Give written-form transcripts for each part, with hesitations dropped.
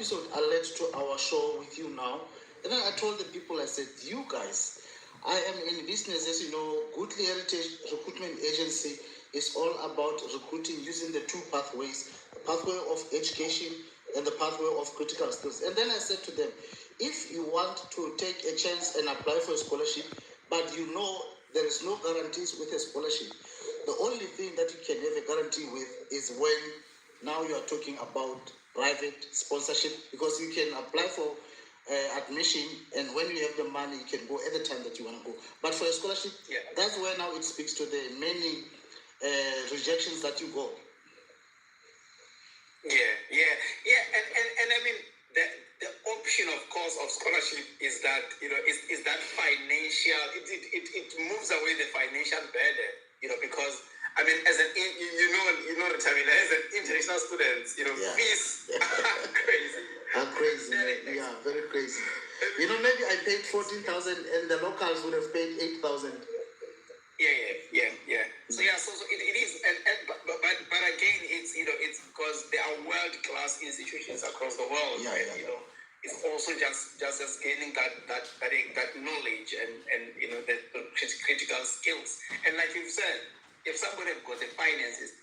episode I led to our show with you now, and then I told the people, I said, you guys, I am in business, as you know. Goodly Heritage Recruitment Agency is all about recruiting using the two pathways, the pathway of education and the pathway of critical skills. And then I said to them, if you want to take a chance and apply for a scholarship, but you know there is no guarantees with a scholarship, the only thing that you can have a guarantee with is when now you are talking about private sponsorship, because you can apply for admission, and when you have the money, you can go at the time that you want to go. But for a scholarship, that's where now it speaks to the many rejections that you go. And I mean, the option, of course, of scholarship is that, is that financial, it moves away the financial burden, because, I mean, as an, Rethabile, as an international student, fees are crazy. Very crazy. Maybe I paid 14,000 and the locals would have paid 8,000. So it is, but again, it's because there are world-class institutions across the world, it's also just as gaining that knowledge and the critical skills. And like you said, if somebody has got the finances,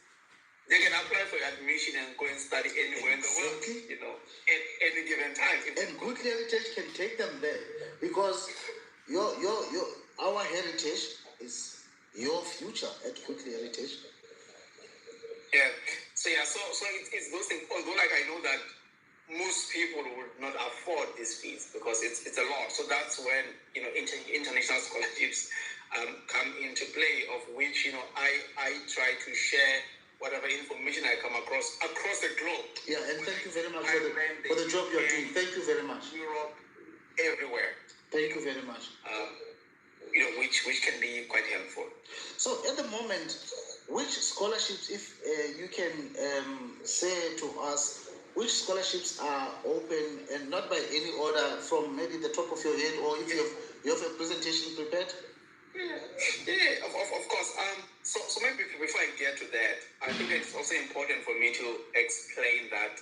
they can apply for admission and go and study anywhere in the world, at any given time. And Goodly Heritage can take them there, because our heritage is your future at Goodly Heritage. So it's those things. Although, like, I know that most people would not afford these fees because it's a lot. So that's when international scholarships come into play, of which I try to share whatever information I come across the globe. And thank you very much for the job you're doing. Thank you very much. Europe, everywhere. Thank you very much. Which can be quite helpful. So at the moment, which scholarships, if you can say to us, which scholarships are open, and not by any order, from maybe the top of your head, or if you have a presentation prepared? Of course. So maybe before I get to that, I think it's also important for me to explain that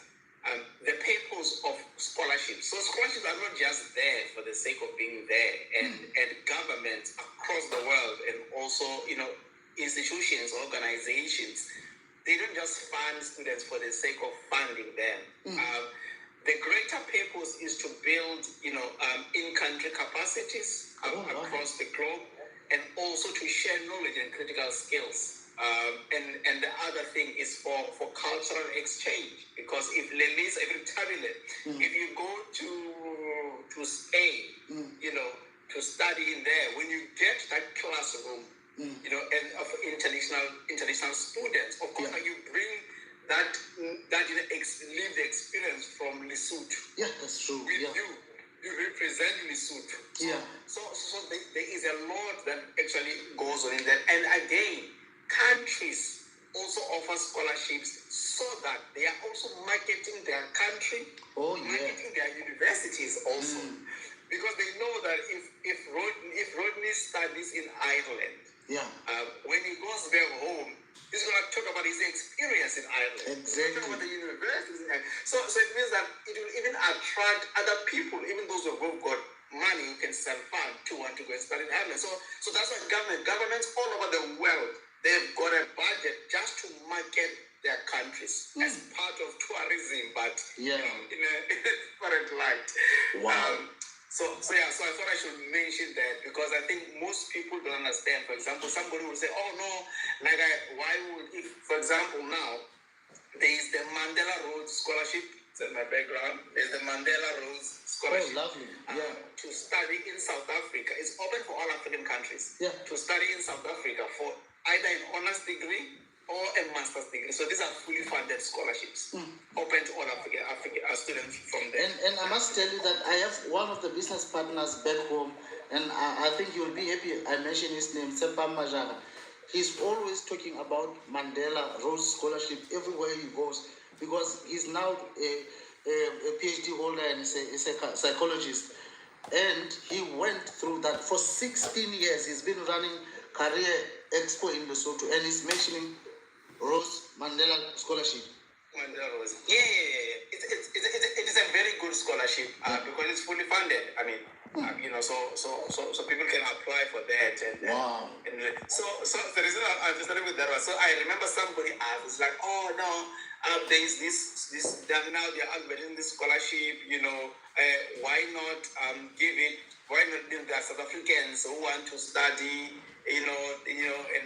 the purpose of scholarships. So scholarships are not just there for the sake of being there, and governments across the world, and also institutions, organizations, they don't just fund students for the sake of funding them. The greater purpose is to build in-country capacities across the globe, and also to share knowledge and critical skills. And the other thing is for cultural exchange, because if Rethabile, if you go to Spain, to study in there, when you get that classroom, and of international students, of course, you bring that live the experience from Lesotho. That's true. With you represent Lesotho. So there is a lot that actually goes on in that. And again, countries also offer scholarships so that they are also marketing their country, marketing their universities also. Because they know that if Rodney studies in Ireland, when he goes back home, he's going to talk about his experience in Ireland. Exactly. Talk about the universities in Ireland. So it means that it will even attract other people, even those who have got money who can self-fund, to want to go and study in Ireland. So that's why governments all over the world, they've got a budget just to market their countries as part of tourism, but in a different light. Wow. So I thought I should mention that, because I think most people don't understand. For example, somebody will say, "Oh no, why would, if, for example, now there is the Mandela Rhodes Scholarship." It's in my background. There's the Mandela Rhodes Scholarship. Oh, lovely. To study in South Africa. It's open for all African countries. To study in South Africa for either an honors degree or a master's degree. So these are fully funded scholarships, open to all African students from there. And I must tell you that I have one of the business partners back home, and I think you'll be happy I mention his name, Sepam Majaga. He's always talking about Mandela Rhodes Scholarship everywhere he goes, because he's now a PhD holder and he's a psychologist. And he went through that for 16 years. He's been running Career Expo in Lesotho, and he's mentioning Rose Mandela Scholarship. Mandela Rose. It is a very good scholarship because it's fully funded. I mean, so people can apply for that. And Wow. So the reason I'm starting with that was, so I remember somebody asked, it's like, oh no, there is this now they're advertising this scholarship. Why not give it? Why not give the South Africans who want to study? And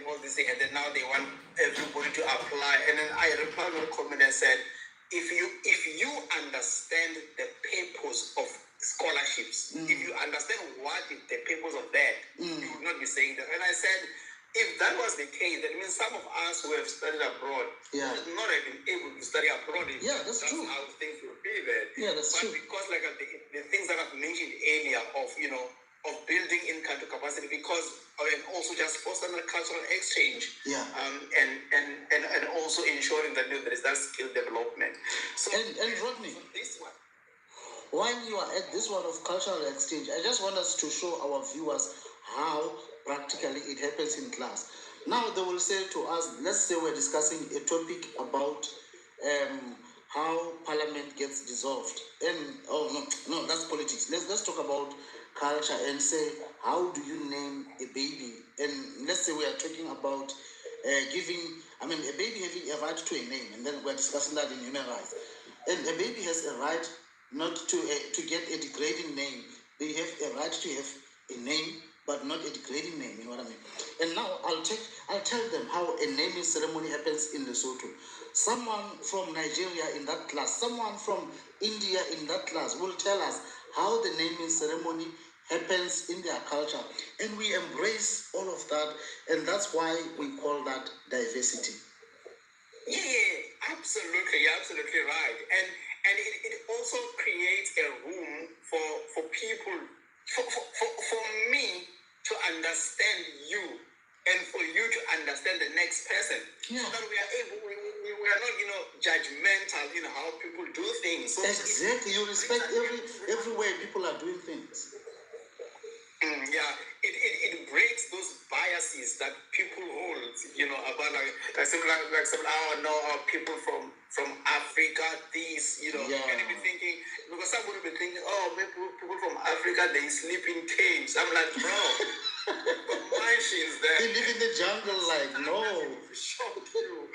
all this thing, and then now they want everybody to apply. And then I replied on a comment and said, if you understand the purpose of scholarships, if you understand what is the purpose of that, you would not be saying that. And I said, if that was the case, that means some of us who have studied abroad would not have been able to study abroad. That's true. How things would be there. That's but true. Because like the things that I've mentioned earlier of building in-country capacity, because and also just foster cultural exchange, and also ensuring that there is that skill development. So and Rodney, this one. While you are at this one of cultural exchange, I just want us to show our viewers how practically it happens in class. Now they will say to us, let's say we're discussing a topic about how parliament gets dissolved. And no, that's politics. Let's talk about culture and say, how do you name a baby? And let's say we are talking about a baby having a right to a name, and then we're discussing that in human rights. And a baby has a right not to get a degrading name. They have a right to have a name, but not a degrading name. You know what I mean? And now I'll tell them how a naming ceremony happens in Lesotho. Someone from Nigeria in that class, someone from India in that class will tell us how the naming ceremony happens in their culture, and we embrace all of that, and that's why we call that diversity. Yeah, absolutely. You're absolutely right. And it also creates a room for people, for me to understand you, and for you to understand the next person. So that we are able, we are not, judgmental in how people do things. So exactly. You respect every way people are doing things. It breaks those biases that people hold, about people from Africa, this, and you'll be thinking, because somebody will be thinking, people from Africa, they sleep in caves. I'm like, bro, mansions there. They live in the jungle, like, no. Shock you.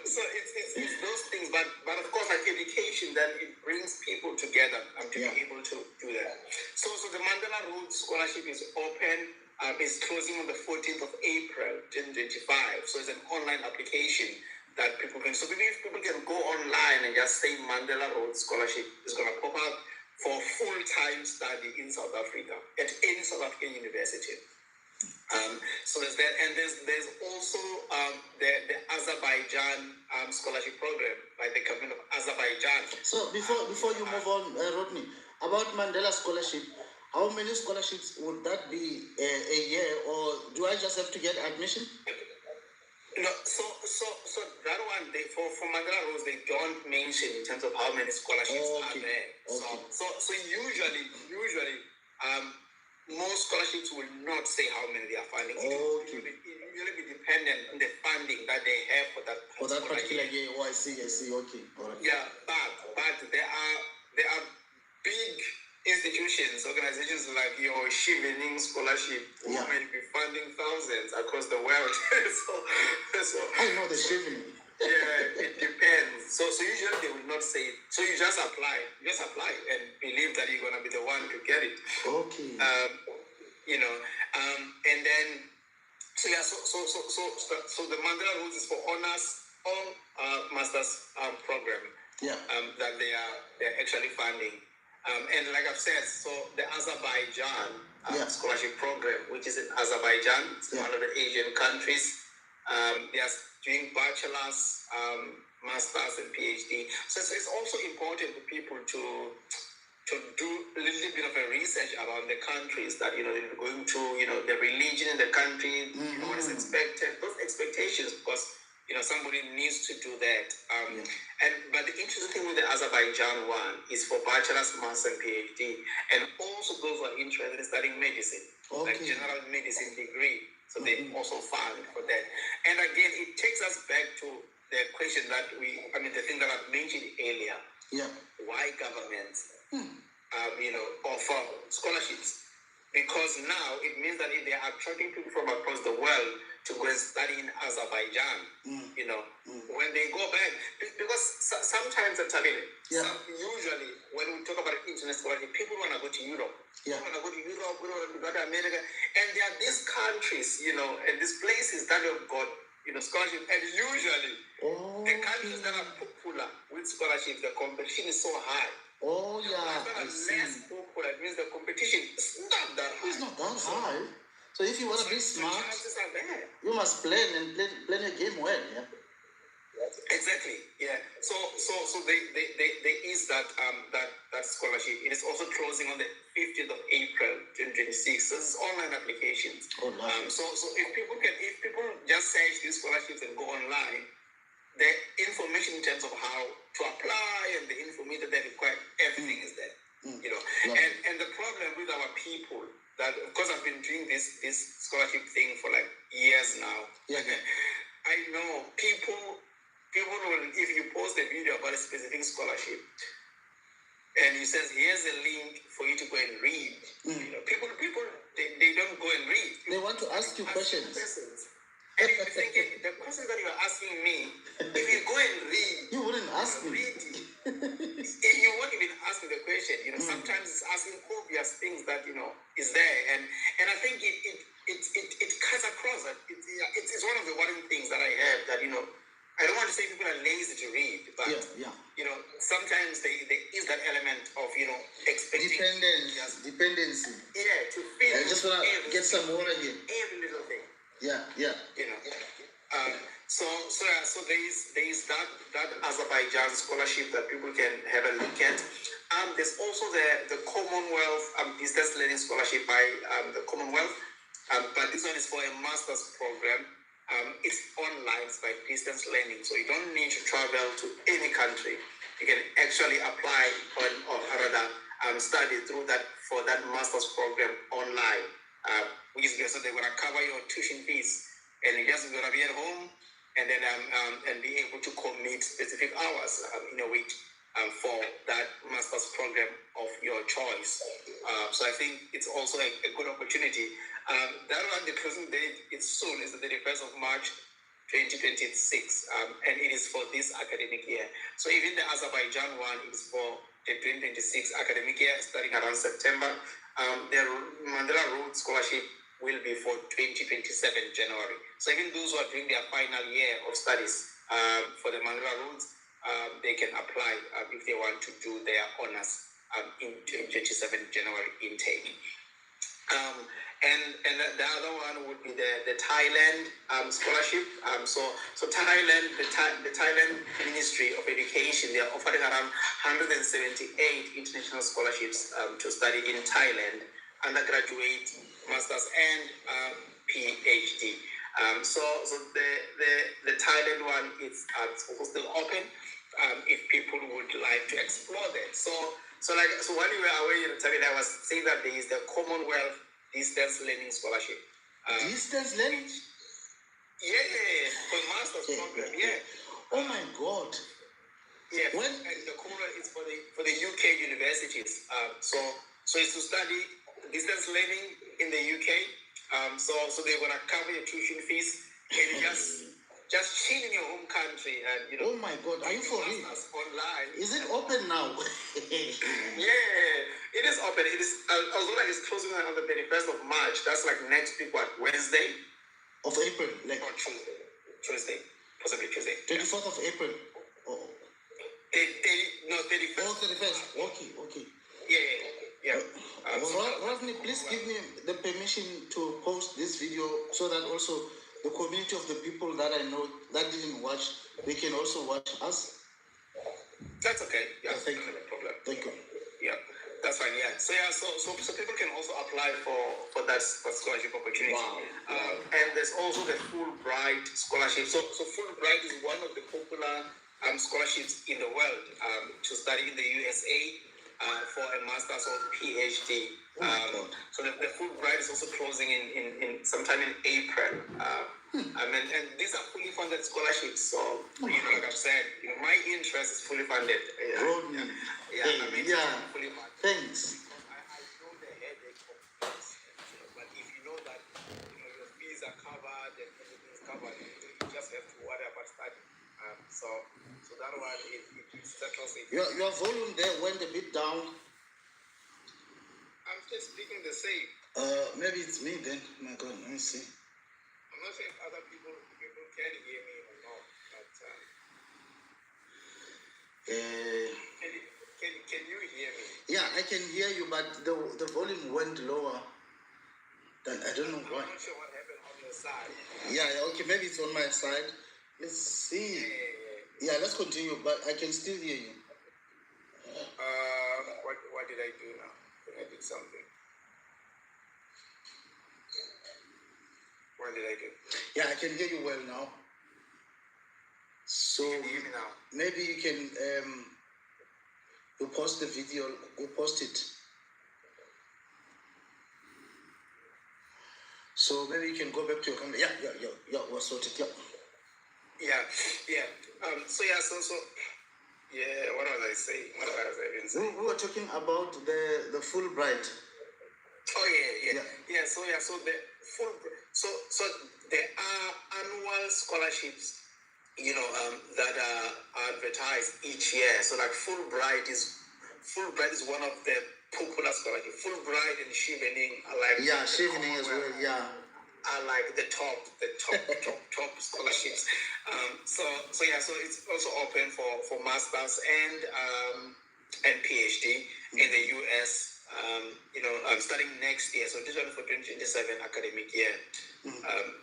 So it's those things, but of course, like education, then it brings people together to be able to do that. So the Mandela Rhodes Scholarship is open. It's closing on the 14th of April, 2025. So it's an online application that people can. So maybe if people can go online and just say Mandela Rhodes Scholarship, it's going to pop up for full-time study in South Africa at any South African university. So there's that, and there's also the Azerbaijan scholarship program by the government of Azerbaijan. So before you move on, Rodney, about Mandela Scholarship, how many scholarships would that be a year, or do I just have to get admission? No, so that one, for Mandela Rhodes, they don't mention in terms of how many scholarships are there. Okay. So usually, most scholarships will not say how many they are funding. It will usually be dependent on the funding that they have for that particular year. Oh, I see. Okay. All right. Yeah, but there are big institutions, organizations like your Chevening Scholarship, who may be funding thousands across the world. so I know the Chevening. Yeah, it depends. So usually they will not say. So you just apply. And believe that you're gonna be the one to get it. Okay. And then so the Mandela Rhodes is for honors or masters program. That they're actually funding. And like I've said, so the Azerbaijan scholarship program, which is in Azerbaijan, it's one of the Asian countries. They are doing bachelor's, master's, and PhD. So it's also important for people to do a little bit of a research around the countries that they're going to, the religion in the country, what is expected, those expectations, because somebody needs to do that. But the interesting thing with the Azerbaijan one is for bachelor's, master's, and PhD, and also those who are interested in studying medicine, like general medicine degree. So they also fund for that. And again, it takes us back to the question that the thing that I've mentioned earlier. Yeah. why governments, offer scholarships. Because now it means that if they are attracting people from across the world to go and study in Azerbaijan, when they go back, because sometimes usually when we talk about internet scholarship, people want to go to Europe. Yeah. People want to go to Europe, go to America, and there are these countries, and these places that have got, scholarship, and usually the countries that are popular with scholarships, the competition is so high. Oh, yeah, I see. Less popular, it means the competition is not that high. It's not that high. So if you want to be smart, you must plan and plan your game well, yeah? Exactly, yeah. So there is that scholarship. It is also closing on the 15th of April, 2026. So this is online applications. Oh, lovely. So if people just search these scholarships and go online, the information in terms of how to apply and the information that they require, everything is there. And the problem with our people, that of course I've been doing this scholarship thing for like years now. Yeah. I know people will, if you post a video about a specific scholarship and he says here's a link for you to go and read, people they don't go and read. They want to ask you questions. And you're thinking, the question that you're asking me, if you go and read, you wouldn't ask me. You won't even ask me the question. Sometimes it's asking obvious things that is there, and I think it cuts across. It's one of the worrying things that I have, that I don't want to say people are lazy to read, but sometimes there is that element of expecting dependency. Yeah, to feel. I just want to get some water here. Every little thing. Yeah. So there is that Azerbaijan scholarship that people can have a look at. There's also the Commonwealth distance learning scholarship by the Commonwealth, but this one is for a master's program. It's online, it's by distance learning, so you don't need to travel to any country. You can actually apply or rather study through that for that master's program online. Which is so they're going to cover your tuition fees, and you're just going to be at home and then and be able to commit specific hours in a week for that master's program of your choice. So I think it's also a good opportunity. That one, the closing date is soon, is the 31st of March 2026, and it is for this academic year. So even the Azerbaijan one is for the 2026 academic year, starting around September. The Mandela Road Scholarship will be for 2027 January. So even those who are doing their final year of studies for the Mandela Roads, they can apply if they want to do their honors in 2027 January intake. And the other one would be the Thailand scholarship. So Thailand, the Thailand Ministry of Education, they are offering around 178 international scholarships to study in Thailand, undergraduate, masters, and PhD. So the Thailand one is also still open if people would like to explore that. So when we were away in Thailand, I was saying that there is the Commonwealth Distance Learning Scholarship. Distance learning? Yeah, for master's program. Yeah. Oh my God. Yeah. And the Commonwealth is for the UK universities. So it's to study distance learning in the UK. So they're gonna cover your tuition fees and just chill in your home country and Oh my God, are you for real? Online. Is it open now? Yeah, it is open. It is although like it's closing on the 31st of March. That's like next week, what, Wednesday? Of April, like or Tuesday, possibly Tuesday. 24th of April. Oh. 31st. Oh, 31st. Okay. Yeah. Rodney, please give me the permission to post this video so that also the community of the people that I know that didn't watch, they can also watch us. That's okay. Yeah, thank you. No problem. Thank you. Yeah, that's fine. Yeah. So people can also apply for that scholarship opportunity. Wow. And there's also the Fulbright scholarship. So Fulbright is one of the popular scholarships in the world to study in the USA. for a master's or PhD. Oh my God. So the Fulbright is also closing in sometime in April. And these are fully funded scholarships. So like I've said, my interest is fully funded. Rodney. Fully funded. Thanks. I know the headache of this, but if you know that your fees are covered and everything is covered, you just have to worry about studying. So that one it settles it. Your volume there went a bit down. I'm just speaking the same. Maybe it's me then. My God, let me see. I'm not sure if other people can hear me or not, but can you hear me? Yeah, I can hear you, but the volume went lower. I don't know why. I'm not sure what happened on your side. Yeah, okay, maybe it's on my side. Let's see. Yeah, let's continue, but I can still hear you. What did I do now? I did something. What did I do? Yeah, I can hear you well now. So Can you hear me now? maybe you can you post the video, you post it. So maybe you can go back to your camera. Yeah, we're sorted. Yeah. So what was I saying? What was I even saying? We were talking about the Fulbright. Oh yeah. So the full. So there are annual scholarships, that are advertised each year. So like Fulbright is one of the popular scholarships. Fulbright and Chevening are like Chevening as well. Yeah. Are like the top scholarships. So it's also open for masters and PhD in the US. Starting next year. So this one for 2027 academic year.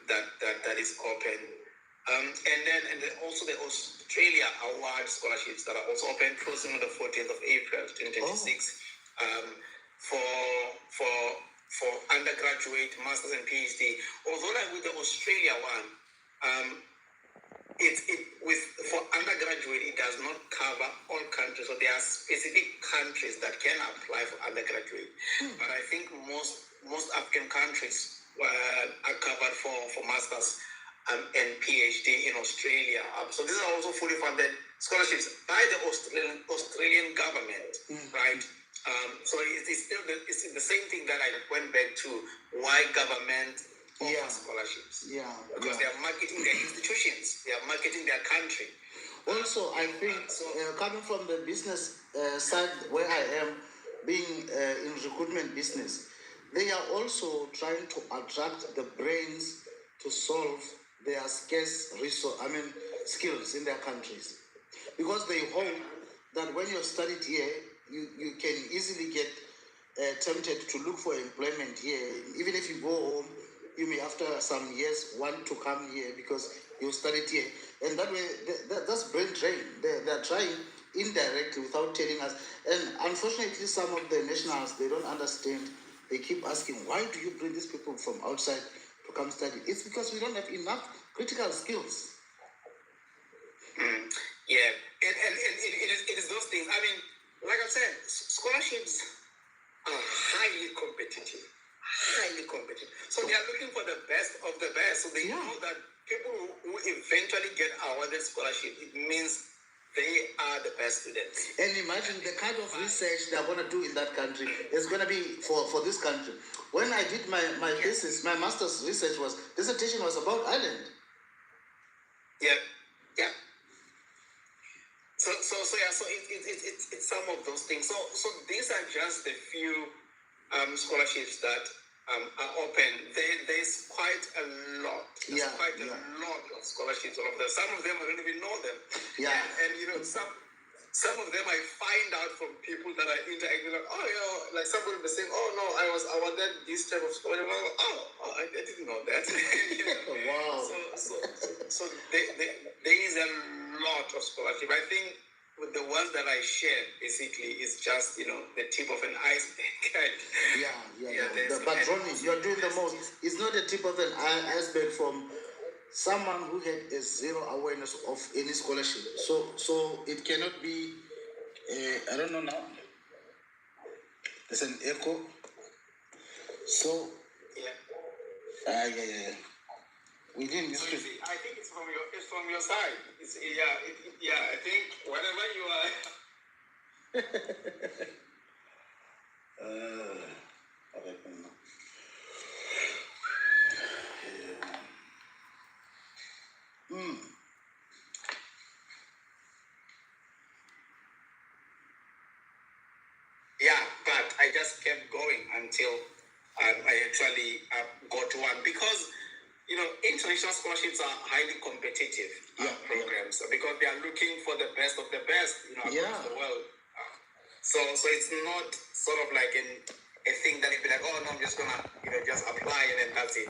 That is open. And then also the Australia Award scholarships that are also open, closing on the 14th of April 2026. For undergraduate, masters, and PhD. Although like with the Australia one, for undergraduate it does not cover all countries. So there are specific countries that can apply for undergraduate. But I think most African countries are covered for masters and PhD in Australia. So these are also fully funded scholarships by the Australian government, right? So it's still it's the same thing that I went back to why government offers scholarships. Because they are marketing their institutions, they are marketing their country. Also, I think coming from the business side where I am, being in recruitment business, they are also trying to attract the brains to solve their scarce skills in their countries. Because they hope that when you've studied here, you can easily get tempted to look for employment here. Even if you go home, you may after some years want to come here because you studied here. And that way, that's brain drain. They're trying indirectly without telling us. And unfortunately, some of the nationals, they don't understand. They keep asking, why do you bring these people from outside to come study? It's because we don't have enough critical skills. Yeah, and it is those things. I mean, like I said, scholarships are highly competitive. So they are looking for the best of the best. So they know that people who eventually get awarded scholarship, it means they are the best students. And imagine the kind of research they're going to do in that country is going to be for this country. When I did my thesis, my master's dissertation was about Ireland. Yeah. So it's some of those things. So these are just a few scholarships that are open. There's quite a lot. There's quite a lot of scholarships all of them. Some of them I don't even know them. Yeah. And some of them I find out from people that I interact with. Like, like somebody will be saying, "Oh no, I was awarded this type of scholarship." I didn't know that. Wow. So there is a lot of scholarship. I think with the ones that I shared, basically, is just the tip of an iceberg. But Rodney, you're doing the most. It's not the tip of an iceberg from someone who had a zero awareness of any scholarship. So it cannot be. I don't know now. There's an echo. So, yeah. yeah. We didn't So used you to. see, I think it's from your side. I think whatever you are. Okay, no. Yeah, but I just kept going until I actually got one because international scholarships are highly competitive programs because they are looking for the best of the best across the world. So it's not sort of like a thing that you'd be like, oh no, I'm just gonna just apply and then that's it.